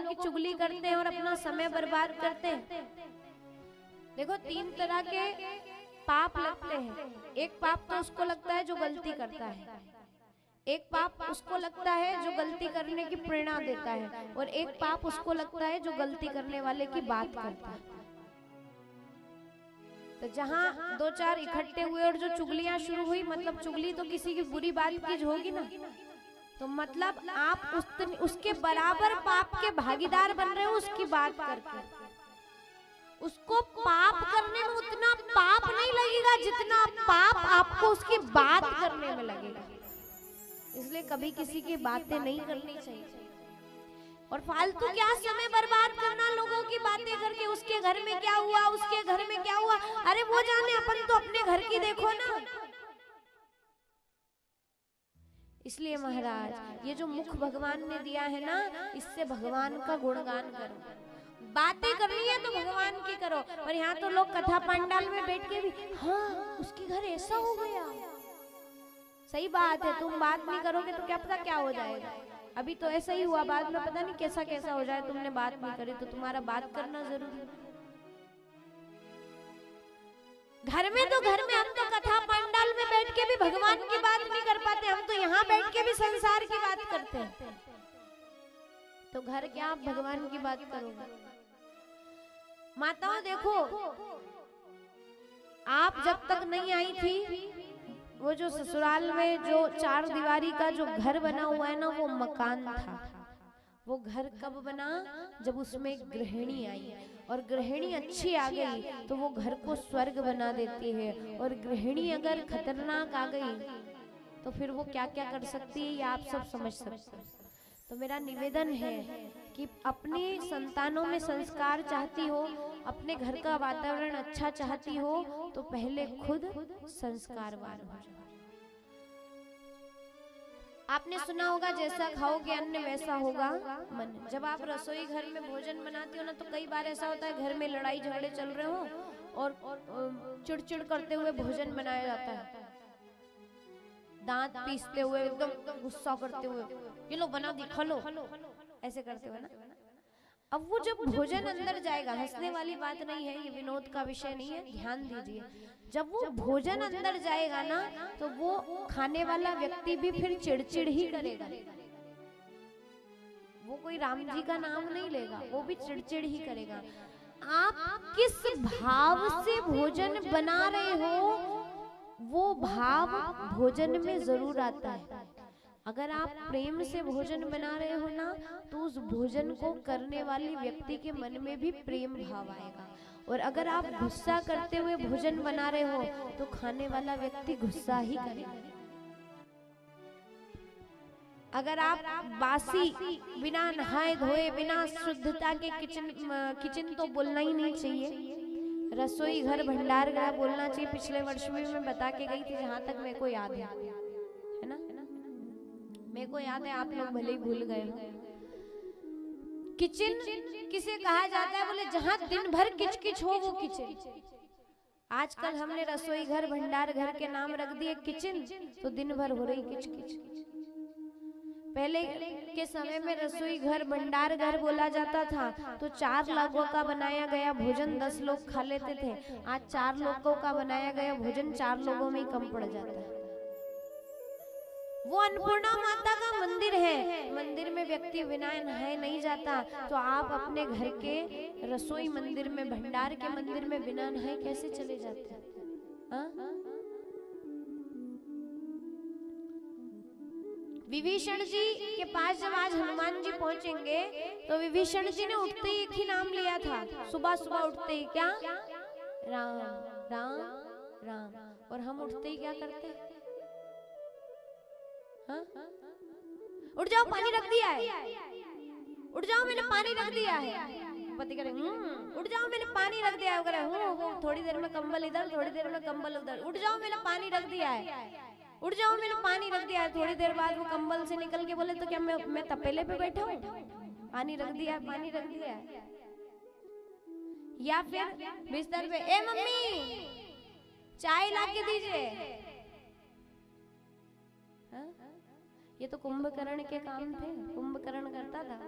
की चुगली करते हैं और अपना समय बर्बाद करते हैं। देखो 3 तरह के पाप लगते हैं। एक पाप तो उसको लगता है जो गलती करता है, एक पाप उसको लगता है जो गलती करने की प्रेरणा देता है, और एक पाप उसको लगता है जो गलती करने वाले की बात करता है। तो जहाँ 2-4 इकट्ठे हुए और जो चुगलियां शुरू हुई, मतलब चुगली तो किसी की बुरी बात की होगी ना, तो मतलब आप उसके बराबर पाप के भागीदार बन रहे हो उसकी बात करके। उसको पाप करने में उतना पाप नहीं लगेगा जितना पाप आपको उसकी बात करने में लगेगा। इसलिए कभी किसी की बातें नहीं करनी चाहिए और फालतू क्या समय बर्बाद करना लोगों की बातें करके। उसके घर में क्या हुआ, उसके घर में क्या हुआ, अरे वो जाने, अपन तो अपने घर की देखो ना। इसलिए महाराज ये जो मुख भगवान ने दिया है ना, इससे भगवान का गुणगान करो। बातें करनी है तो भगवान की करो। और यहाँ तो लोग कथा पंडाल में बैठ के भी, हाँ उसके घर ऐसा हो गया। सही बात है, तुम बात नहीं करोगे तो क्या पता क्या हो जाएगा। अभी तो ऐसा ही हुआ, बाद में पता नहीं कैसा कैसा हो जाए। तुमने बात नहीं करी तो तुम्हारा बात करना जरूरी है। घर में तो घर में हम तो कथा पंडाल में बैठ के भी भगवान की बात नहीं कर पाते, हम तो यहाँ बैठ के भी संसार की बात करते हैं। तो घर क्या आप भगवान की बात करोगे। माताओं देखो, आप जब तक नहीं आई थी, वो जो ससुराल में जो 4 दीवारी का जो घर बना हुआ है ना, वो मकान था। वो घर कब बना, जब उसमें एक गृहिणी आई, और गृहिणी अच्छी आ गई तो वो घर को स्वर्ग बना देती है। और गृहिणी अगर खतरनाक आ गई तो फिर वो क्या क्या कर सकती है, ये आप सब समझ सकते हैं। तो मेरा निवेदन है कि अपने संतानों में संस्कार चाहती हो, अपने घर का वातावरण अच्छा चाहती हो, तो पहले खुद संस्कारवान हो जाओ। आपने सुना होगा, जैसा खाओगे अन्न वैसा होगा मन। जब आप रसोई घर में भोजन बनाते हो ना, तो कई बार ऐसा होता है घर में लड़ाई झगड़े चल रहे हो और चिड़चिड़ करते हुए भोजन बनाया जाता है, दांत पीसते हुए, एकदम गुस्सा करते हुए, ये लो बना दी खा लो, ऐसे करते हुए ना। अब वो जब भोजन अंदर जाएगा, हंसने वाली बात नहीं है, ये विनोद का विषय नहीं है, ध्यान दीजिए। जब वो भोजन अंदर जाएगा ना, तो वो खाने वाला व्यक्ति भी फिर चिड़चिड़ ही करेगा। वो कोई राम जी का नाम नहीं लेगा, वो भी चिड़चिड़ ही करेगा। आप किस भाव से भोजन बना रहे हो, वो भाव भोजन में जरूर आता है। अगर आप प्रेम से भोजन बना रहे हो ना, तो उस भोजन को करने वाले व्यक्ति के मन में भी प्रेम भाव आएगा। और अगर आप गुस्सा करते हुए भोजन बना रहे हो, तो खाने वाला व्यक्ति गुस्सा ही करेगा। अगर आप बासी, बिना नहाए धोए, बिना शुद्धता के किचन तो बोलना ही नहीं चाहिए, रसोई घर भंडार गृह बोलना चाहिए। पिछले वर्ष में मैं बता के गई थी, जहां तक मेरे को याद है ना, मेरे को याद है, आप लोग भले ही भूल गए हो। किचन किसे कहा जाता है, बोले जहां दिन भर किचकिच हो वो किचन। आजकल हमने रसोई घर भंडार घर के नाम रख दिए किचन, तो दिन भर हो रही किचकिच। पहले के समय में रसोई घर भंडार घर बोला जाता था, तो 4 लोगों का बनाया गया भोजन 10 लोग खा लेते थे। आज 4 लोगों का बनाया गया भोजन 4 लोगों में ही कम पड़ जाता है। वो अन्नपूर्णा माता का मंदिर है, मंदिर में व्यक्ति बिना नहाए नहीं जाता, तो आप अपने घर के रसोई मंदिर में, भंडार के मंदिर में बिना नहाए कैसे चले जाते हैं? विभीषण जी के पास जब आज हनुमान जी पहुंचेंगे, तो विभीषण जी ने उठते ही एक ही नाम लिया था, सुबह सुबह उठते ही, क्या? राम राम राम। और हम उठते ही क्या करते हैं? हाँ? उठ जाओ, पानी रख दिया है, उठ जाओ मैंने पानी रख दिया है। पति करे उठ जाओ मैंने पानी रख दिया है, थोड़ी देर में कंबल इधर, थोड़ी देर में कंबल उधर, उठ जाओ मैंने पानी रख दिया है, उठ जाओ मैंने पानी रख दिया है। थोड़ी देर बाद वो कंबल से निकल के बोले, तो क्या मैं तपेले पे बैठा हूँ? पानी रख दिया है, पानी रख दिया है। या फिर बिस्तर पे, ए मम्मी चाय ला के दीजिए। ये तो कुंभकर्ण के काम थे, कुंभकर्ण करता था।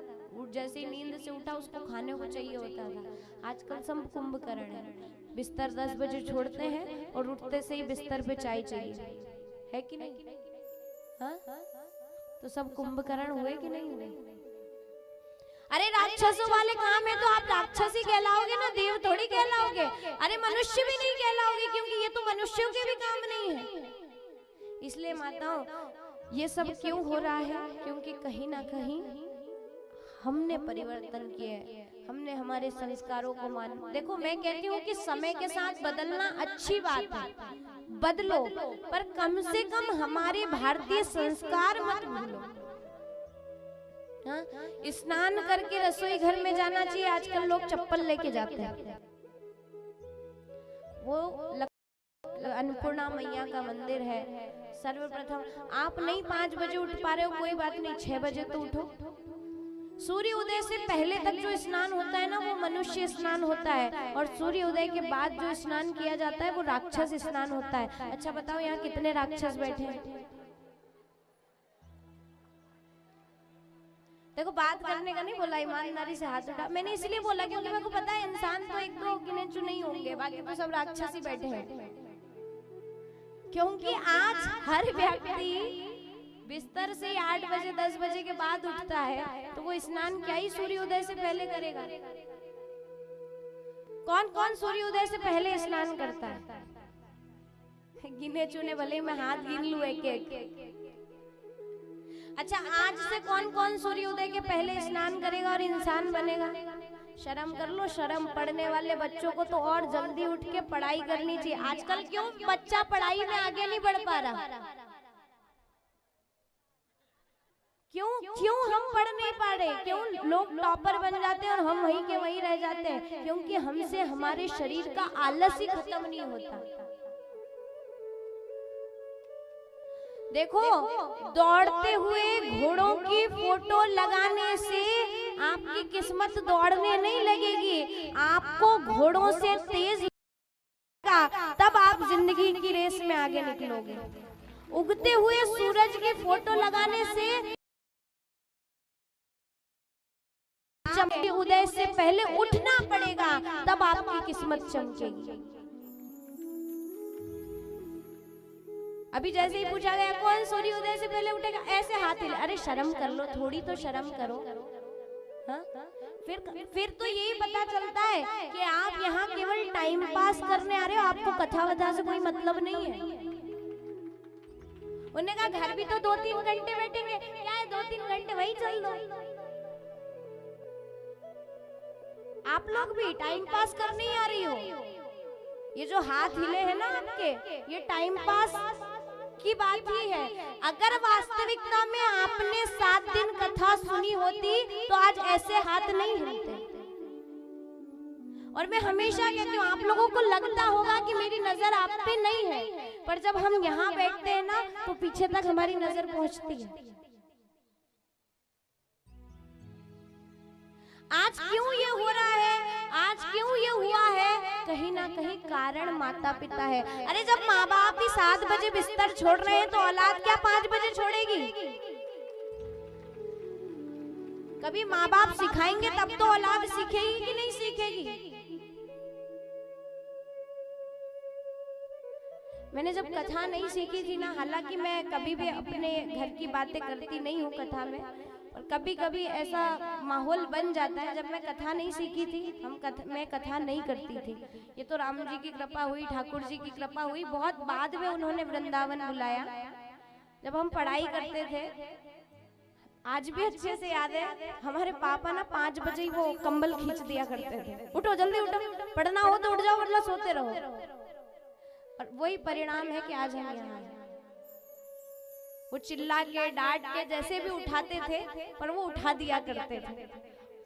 जैसे ही नींद से उठा उसको खाने को चाहिए होता था। आजकल सब कुंभकर्ण है, बिस्तर 10 बजे छोड़ते हैं और उठते से ही बिस्तर पे चाय चाहिए, है कि नहीं? हाँ, तो सब कुंभकर्ण हुए कि नहीं हुए? अरे राक्षसों वाले काम है तो आप राक्षस ही कहलाओगे ना, देव थोड़ी कहलाओगे। अरे मनुष्य भी नहीं कहलाओगे, क्योंकि ये तो मनुष्यों के भी काम नहीं है। इसलिए माताओं, ये सब क्यों हो रहा है? क्योंकि कहीं ना कहीं हमने परिवर्तन किए, हमने हमारे संस्कारों को मान। देखो, मैं कहती हूँ कि समय के साथ बदलना अच्छी बात है, बदलो, पर कम से कम हमारे भारतीय संस्कार मत भूलो। स्नान करके रसोई घर में जाना चाहिए। आजकल लोग चप्पल लेके जाते हैं। वो अन्नपूर्णा मैया का मंदिर है। सर्वप्रथम आप नहीं 5 बजे उठ पा रहे हो, कोई बात नहीं, 6 बजे तो उठो। सूर्य उदय से पहले तक जो स्नान होता है ना, वो मनुष्य स्नान होता है, और सूर्य उदय के बाद जो स्नान किया जाता है वो राक्षस स्नान होता है। अच्छा बताओ, यहाँ कितने राक्षस बैठे हैं? देखो, बात करने का नहीं बोला, ईमानदारी से हाथ उठा। मैंने इसलिए बोला क्योंकि मेरे को पता है इंसान तो 1-2 गिने चुने ही होंगे, बाकी तो सब राक्षस ही बैठे हैं। क्योंकि आज हर व्यक्ति बिस्तर से 8 बजे 10 बजे के बाद उठता है, तो वो स्नान क्या ही सूर्योदय से पहले करेगा? कौन कौन सूर्योदय से पहले स्नान करता है? गिने चुने, भले मैं हाथ गिन लूं एक एक। अच्छा, आज से कौन कौन सूर्योदय के पहले स्नान करेगा और इंसान बनेगा? शर्म कर लो, शर्म। पढ़ने वाले बच्चों को तो और जल्दी उठ के पढ़ाई करनी चाहिए। आजकल क्यों बच्चा पढ़ाई में आगे नहीं बढ़ पा रहा? क्यों हम पढ़ नहीं पा रहे? क्यों लोग टॉपर बन जाते हैं और हम वहीं के वहीं रह जाते हैं? क्योंकि हमसे हमारे शरीर का आलस ही खत्म नहीं होता। देखो, दौड़ते हुए घोड़ों की फोटो लगाने से आपकी किस्मत दौड़ने नहीं लगेगी, आपको घोड़ों से तेज लगेगा, तब आप जिंदगी की रेस में आगे निकलोगे। उगते हुए सूरज की फोटो लगाने से, चमके उदय से पहले उठना पड़ेगा, तब आपकी किस्मत चमकेगी। अभी जैसे ही पूछा गया कौन सूर्य उदय से पहले उठेगा, ऐसे हाथ हिला। अरे शर्म कर लो, थोड़ी तो शर्म करो। हाँ? फिर तो यही पता चलता है कि आप यहाँ केवल टाइम पास करने आ रहे हो, आपको कथा वथा से कोई मतलब नहीं है। उन्होंने कहा घर भी तो 2-3 घंटे बैठेंगे, क्या है 2-3 घंटे वही चल दो। आप लोग भी टाइम पास करने ही आ रही हो। ये जो हाथ हिले हैं ना आपके, ये टाइम पास की बात ही है। अगर वास्तविकता में आपने 7 दिन कथा सुनी होती तो आज ऐसे हाथ नहीं हिलते। और मैं हमेशा कहती हूँ, आप लोगों को लगता होगा कि मेरी नजर आप पे नहीं है, पर जब हम यहाँ बैठते हैं ना, तो पीछे तक हमारी नजर पहुंचती है। आज क्यों ये हो रहा है? आज क्यों ये हुआ है? कहीं ना कहीं कारण माता पिता है। अरे जब माँ बाप ही 7 बजे बिस्तर छोड़ रहे हैं, तो औलाद क्या 5 बजे छोड़ेगी? कभी माँ बाप सिखाएंगे तब तो औलाद सीखेगी कि नहीं सीखेगी? मैंने जब कथा नहीं सीखी थी ना, हालांकि मैं कभी भी अपने घर की बातें करती नहीं हूँ कथा में, और कभी कभी ऐसा माहौल बन जाता है। जब मैं कथा नहीं सीखी थी, मैं कथा नहीं करती थी। ये तो राम जी की कृपा हुई, ठाकुर जी की कृपा हुई। बहुत बाद में उन्होंने वृंदावन बुलाया। जब हम पढ़ाई करते थे, आज भी अच्छे से याद है, हमारे पापा ना 5 बजे ही वो कंबल खींच दिया करते थे, उठो जल्दी उठो, पढ़ना हो तो उठ जाओ वरना सोते रहो। और वही परिणाम है कि आज हम यहाँ हैं। वो चिल्ला के डांट के जैसे भी उठाते थे, पर वो उठा दिया करते थे।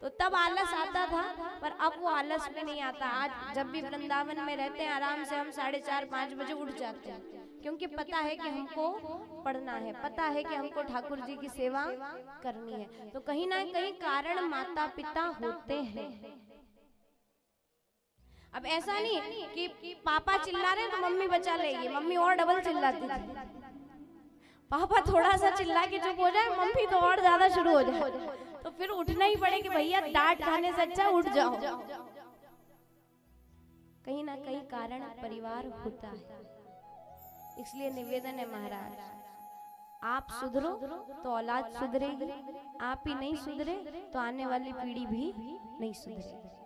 तो तब आलस आता था, पर अब वो आलस में नहीं आता। आज जब भी वृंदावन में रहते हैं, आराम से हम 4:30-5 बजे उठ जाते हैं, क्योंकि पता है कि हमको पढ़ना है, पता है कि हमको ठाकुर जी की सेवा करनी है। तो कहीं ना कहीं कारण माता पिता होते हैं। अब ऐसा नहीं कि पापा चिल्ला रहे हैं तो मम्मी बचा लेगी, मम्मी और डबल चिल्लाती थी। पापा थोड़ा सा चिल्ला के चुप हो जाए, मम्मी तो और ज्यादा शुरू हो जाए, तो फिर उठना ही पड़े कि भैया डांट खाने से अच्छा उठ जाओ। कहीं ना कहीं कारण परिवार होता है। इसलिए निवेदन है महाराज, आप सुधरो तो औलाद सुधरेगी, आप ही नहीं सुधरे तो आने वाली पीढ़ी भी नहीं सुधरेगी।